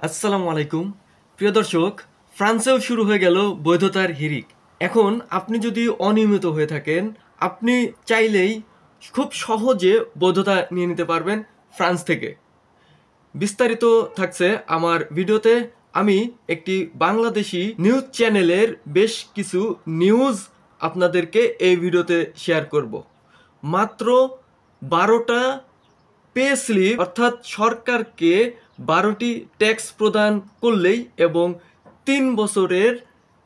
আসসালামু আলাইকুম প্রিয় দর্শক। ফ্রান্সেও শুরু হয়ে গেল বৈধতার হিড়িক। এখন আপনি যদি অনিয়মিত হয়ে থাকেন, আপনি চাইলেই খুব সহজে বৈধতা নিয়ে নিতে পারবেন ফ্রান্স থেকে। বিস্তারিত থাকছে আমার ভিডিওতে। আমি একটি বাংলাদেশি নিউজ চ্যানেলের বেশ কিছু নিউজ আপনাদেরকে এই ভিডিওতে শেয়ার করব। মাত্র 12টা পে স্লিপ অর্থাৎ সরকারকে 12টি ট্যাক্স প্রদান করলেই এবং 3 বছরের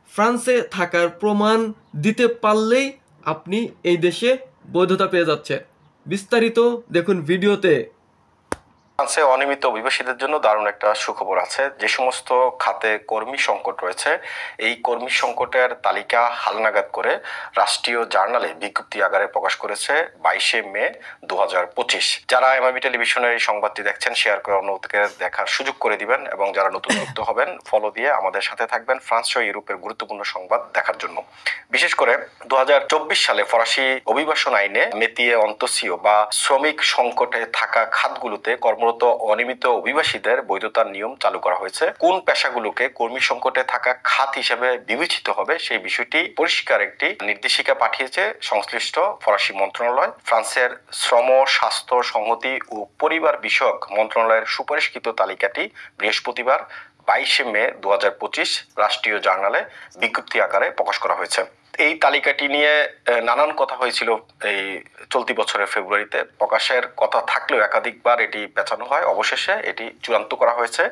ফ্রান্সে থাকার প্রমাণ দিতে পারলেই আপনি এই দেশে বৈধতা পেয়ে যাচ্ছেন। বিস্তারিত দেখুন ভিডিওতে। ফ্রান্সে অনিয়মিত অভিবাসীদের জন্য দারুণ একটা সুখবর আছে। যে সমস্ত খাতে কর্মী সংকট রয়েছে, এই কর্মী সংকটের তালিকা হালনাগাদ করে রাষ্ট্রীয় জার্নালে বিজ্ঞপ্তি আকারে প্রকাশ করেছে 22শে মে 2025। যারা এমআইবি টেলিভিশনের এই সংবাদটি দেখছেন, শেয়ার করে অন্যকে দেখার সুযোগ করে দিবেন এবং যারা নতুন যুক্ত হবেন ফলো দিয়ে আমাদের সাথে থাকবেন ফ্রান্স সহ ইউরোপের গুরুত্বপূর্ণ সংবাদ দেখার জন্য। বিশেষ করে 2024 সালে ফরাসি অভিবাসন আইনে মেতিয়ে অন্তসীয় বা শ্রমিক সংকটে থাকা খাতগুলোতে কর্মরত অনিয়মিত অভিবাসীদের বৈধতার নিয়ম চালু করা হয়েছে। কোন পেশাগুলোকে কর্মী সংকটে থাকা খাত হিসেবে বিবেচিত হবে সেই বিষয়টি পরিষ্কার একটি নির্দেশিকা পাঠিয়েছে সংশ্লিষ্ট ফরাসি মন্ত্রণালয়। ফ্রান্সের শ্রম, স্বাস্থ্য, সংহতি ও পরিবার বিষয়ক মন্ত্রণালয়ের সুপারিশকৃত তালিকাটি বৃহস্পতিবার 22শে মে 2025 রাষ্ট্রীয় জার্নালে বিজ্ঞপ্তি আকারে প্রকাশ করা হয়েছে। এই তালিকাটি নিয়ে নানান কথা হয়েছিল। এই চলতি বছরের ফেব্রুয়ারিতে প্রকাশের কথা থাকলেও একাধিকবার এটি পেছানো হয়। অবশেষে এটি চূড়ান্ত করা হয়েছে।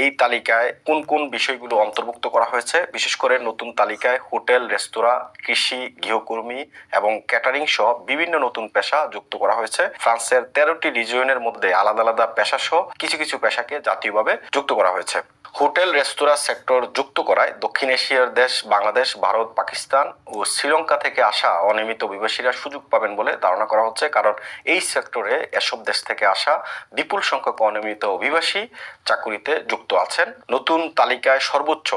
এই তালিকায় কোন কোন বিষয়গুলো অন্তর্ভুক্ত করা হয়েছে, বিশেষ করে নতুন তালিকায় হোটেল, রেস্তোরাঁ, কৃষি, গৃহকর্মী এবং ক্যাটারিং সহ বিভিন্ন নতুন পেশা যুক্ত করা হয়েছে। ফ্রান্সের 13টি রিজিয়নের মধ্যে আলাদা আলাদা পেশা সহ কিছু কিছু পেশাকে জাতীয়ভাবে যুক্ত করা হয়েছে। হোটেল, রেস্তোরাঁ সেক্টর যুক্ত করায় দক্ষিণ এশিয়ার দেশ বাংলাদেশ, ভারত, পাকিস্তান ও শ্রীলঙ্কা থেকে আসা অনিয়মিত অভিবাসীরা সুযোগ পাবেন বলে ধারণা করা হচ্ছে। কারণ এই সেক্টরে এসব দেশ থেকে আসা বিপুল সংখ্যক অনিয়মিত অভিবাসী চাকুরিতে যুক্ত আছেন। নতুন তালিকায় সর্বোচ্চ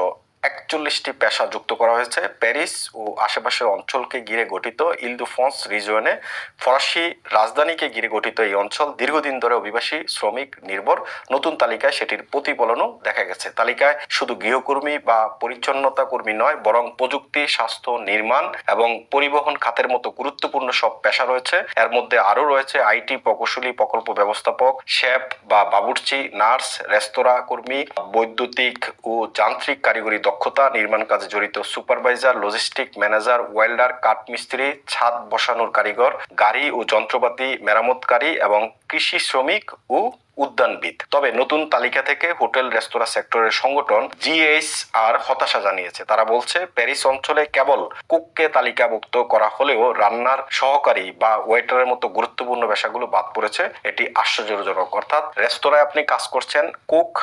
41টি পেশা যুক্ত করা হয়েছে। প্যারিস ও আশেপাশের অঞ্চলকে ঘিরে গঠিত ইল-দে-ফ্রান্স রিজিয়নে ফরাসি রাজধানীকে ঘিরে গঠিত এই অঞ্চল দীর্ঘদিন ধরে অভিবাসী শ্রমিক নির্ভর। নতুন তালিকায় সেটির প্রতিফলনও দেখা গেছে। তালিকায় শুধু গৃহকর্মী বা পরিচ্ছন্নতা কর্মী নয়, বরং প্রযুক্তি, স্বাস্থ্য, নির্মাণ এবং পরিবহন খাতের মতো গুরুত্বপূর্ণ সব পেশা রয়েছে। এর মধ্যে আরো রয়েছে আইটি প্রকৌশলী, প্রকল্প ব্যবস্থাপক, শেফ বা বাবুর্চি, নার্স, রেস্তোরাঁ কর্মী, বৈদ্যুতিক ও যান্ত্রিক কারিগরি দক্ষতা, নির্মাণ কাজে জড়িত সুপারভাইজার, লজিস্টিক ম্যানেজার, ওয়েল্ডার, কাঠমিস্ত্রি, ছাদ বসানোর কারিগর, গাড়ি ও যন্ত্রপাতি মেরামতকারী এবং কৃষি শ্রমিক ও উদ্যানবিদ। তবে নতুন তালিকা থেকে হোটেল, রেস্তোরাঁ সেক্টরের সংগঠন জিএইচআর হতাশা জানিয়েছে। তারা বলছে, প্যারিস অঞ্চলে কেবল কুককে তালিকাভুক্ত করা হলেও রান্নার সহকারী বা ওয়েটারের মতো গুরুত্বপূর্ণ পেশাগুলো বাদ পড়েছে। এটি আশ্চর্যজনক। অর্থাৎ রেস্তোরাঁয় আপনি কাজ করছেন, কুক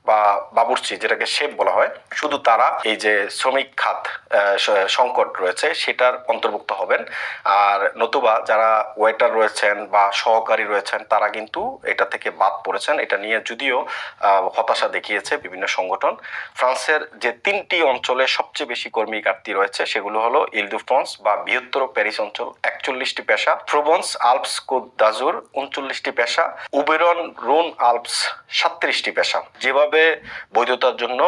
বা বাবুর্চি যেটাকে শেফ বলা হয়, শুধু তারা এই যে শ্রমিক খাত সংকট রয়েছে সেটার অন্তর্ভুক্ত হবেন। আর নতুবা যারা ওয়েটার রয়েছেন বা সহকারী রয়েছেন তারা কিন্তু এটা থেকে বাদ পড়েছেন। এটা নিয়ে যদিও হতাশা দেখিয়েছে বিভিন্ন সংগঠন। ফ্রান্সের যে 3টি অঞ্চলে সবচেয়ে বেশি কর্মী ঘাটতি রয়েছে সেগুলো হলো ইল-দে-ফ্রান্স বা বৃহত্তর প্যারিস অঞ্চল 41টি পেশা, প্রোভেন্স আলপস কোত দাজুর 39টি পেশা, উবেরন রোন আলপস 37টি পেশা। যেভাবে বৈধতার জন্য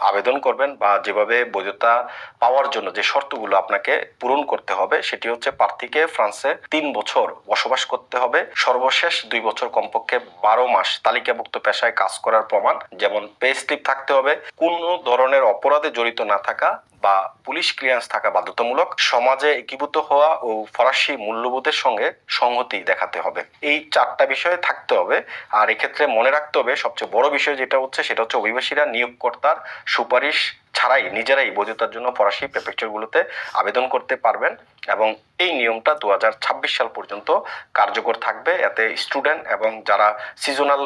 আবেদন করবেন বা যেভাবে বৈধতা পাওয়ার জন্য যে শর্তগুলো আপনাকে পূরণ করতে হবে সেটি হচ্ছে প্রার্থীকে ফ্রান্সে 3 বছর বসবাস করতে হবে, সর্বশেষ 2 বছর কমপক্ষে 12 মাস তালিকাভুক্ত পেশায় কাজ করার প্রমাণ যেমন পে স্লিপ থাকতে হবে, কোনো ধরনের অপরাধে জড়িত না থাকা বা পুলিশ ক্লিয়ারেন্স থাকা বাধ্যতামূলক, সমাজে একীভূত হওয়া ও ফরাসি মূল্যবোধের সঙ্গে সংহতি দেখাতে হবে। এই 4টা বিষয়ে থাকতে হবে। আর এক্ষেত্রে মনে রাখতে হবে সবচেয়ে বড় বিষয় যেটা হচ্ছে সেটা হচ্ছে অভিবাসীরা নিয়োগকর্তার সুপারিশ ছাড়াই নিজেরাই বৈধতার জন্য ফরাসি প্রেফেকচারগুলোতে আবেদন করতে পারবেন এবং এই নিয়মটা 2026 সাল পর্যন্ত কার্যকর থাকবে। এতে স্টুডেন্ট এবং যারা সিজনাল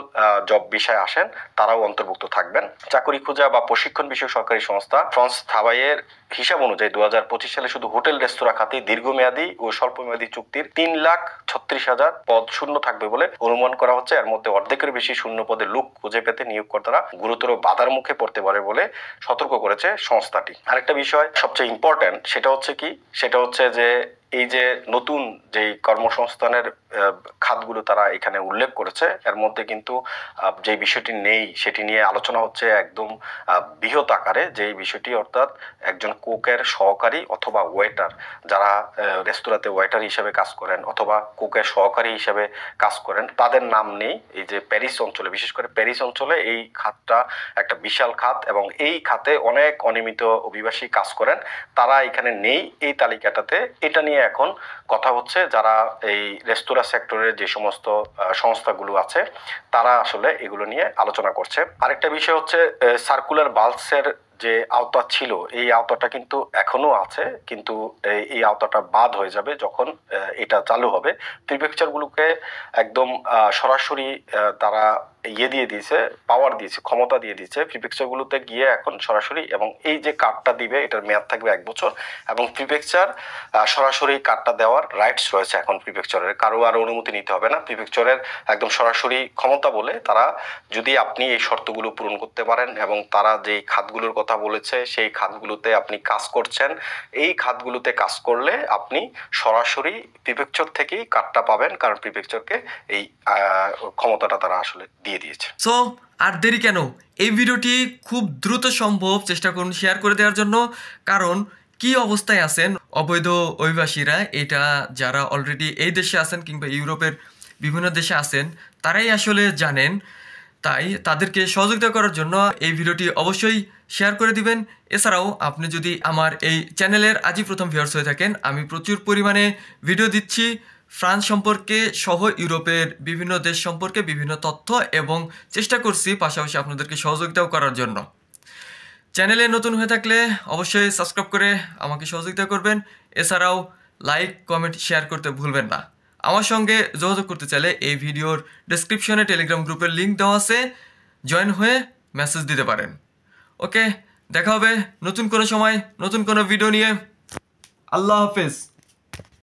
জব বিষয়ে আসেন তারাও অন্তর্ভুক্ত থাকবেন। চাকরি খোঁজা বা প্রশিক্ষণ বিষয়ক সরকারি সংস্থা ফ্রান্স travailler হিসাব অনুযায়ী 2025 সালে শুধু হোটেল, রেস্তোরাঁ খাতে দীর্ঘমেয়াদী ও স্বল্পমেয়াদী চুক্তির 3,36,000 পদ শূন্য থাকবে বলে অনুমান করা হচ্ছে। এর মধ্যে অর্ধেকের বেশি শূন্য পদে লোক খুঁজে পেতে নিয়োগকর্তারা গুরুতর বাধার মুখে পড়তে পারে বলে সতর্ক করেছে সংস্থাটি। আরেকটা বিষয় সবচেয়ে ইম্পর্টেন্ট সেটা হচ্ছে কি, সেটা হচ্ছে যে এই যে নতুন যেই কর্মসংস্থানের খাতগুলো তারা এখানে উল্লেখ করেছে, এর মধ্যে কিন্তু যে বিষয়টি নেই সেটি নিয়ে আলোচনা হচ্ছে একদম বৃহৎ আকারে, যে বিষয়টি অর্থাৎ একজন কুকের সহকারী অথবা ওয়েটার, যারা রেস্তোরাঁতে ওয়েটার হিসেবে কাজ করেন অথবা কুকের সহকারী হিসেবে কাজ করেন, তাদের নাম নেই। এই যে প্যারিস অঞ্চলে, বিশেষ করে প্যারিস অঞ্চলে এই খাতটা একটা বিশাল খাত এবং এই খাতে অনেক অনিয়মিত অভিবাসী কাজ করেন, তারা এখানে নেই এই তালিকাটাতে। এটা নিয়ে এখন কথা হচ্ছে, যারা এই রেস্তোরাঁ সেক্টরের যে সমস্ত সংস্থাগুলো আছে তারা আসলে এগুলো নিয়ে আলোচনা করছে। আরেকটা বিষয় হচ্ছে সার্কুলার বাল্বসের যে আওতা ছিল, এই আওতাটা কিন্তু এখনো আছে, কিন্তু এই আওতাটা বাদ হয়ে যাবে যখন এটা চালু হবে। প্রিফেকচারগুলোকে একদম সরাসরি তারা দিয়ে দিয়েছে, পাওয়ার দিয়েছে, ক্ষমতা দিয়ে দিয়েছে প্রিফেকচারগুলোতে গিয়ে এখন সরাসরি, এবং এই যে কার্ডটা দিবে এটার মেয়াদ থাকবে 1 বছর, এবং প্রিফেকচার সরাসরি কার্ডটা দেওয়ার রাইটস রয়েছে এখন প্রিফেকচারের, কারো আর অনুমতি নিতে হবে না। প্রিফেকচারের একদম সরাসরি ক্ষমতা বলে, তারা যদি আপনি এই শর্তগুলো পূরণ করতে পারেন এবং তারা যে খাতগুলোর কথা বলেছে সেই খাতগুলোতে আপনি কাজ করছেন, এই খাতগুলোতে কাজ করলে আপনি সরাসরি প্রিফেকচার থেকেই কার্ডটা পাবেন, কারণ প্রিফেকচারকে এই ক্ষমতাটা তারা আসলে দিয়ে দিয়েছে। সো আর দেরি কেন, এই ভিডিওটি খুব দ্রুত সম্ভব চেষ্টা করুন শেয়ার করে দেওয়ার জন্য, কারণ কি অবস্থায় আছেন অবৈধ অভিবাসীরা, এটা যারা অলরেডি এই দেশে আছেন কিংবা ইউরোপের বিভিন্ন দেশে আছেন তারাই আসলে জানেন। তাই তাদেরকে সহযোগিতা করার জন্য এই ভিডিওটি অবশ্যই শেয়ার করে দিবেন। এছাড়াও আপনি যদি আমার এই চ্যানেলের আজই প্রথম ভিউয়ার্স হয়ে থাকেন, আমি প্রচুর পরিমাণে ভিডিও দিচ্ছি ফ্রান্স সম্পর্কে সহ ইউরোপের বিভিন্ন দেশ সম্পর্কে বিভিন্ন তথ্য, এবং চেষ্টা করছি পাশাপাশি আপনাদেরকে সহযোগিতাও করার জন্য। চ্যানেলে নতুন হয়ে থাকলে অবশ্যই সাবস্ক্রাইব করে আমাকে সহযোগিতা করবেন। এছাড়াও লাইক, কমেন্ট, শেয়ার করতে ভুলবেন না। আমার সঙ্গে যোগাযোগ করতে চাইলে এই ভিডিওর ডেসক্রিপশনে টেলিগ্রাম গ্রুপের লিঙ্ক দেওয়া আছে, জয়েন হয়ে মেসেজ দিতে পারেন। ওকে, দেখা হবে নতুন কোনো সময় নতুন কোনো ভিডিও নিয়ে। আল্লাহ হাফেজ।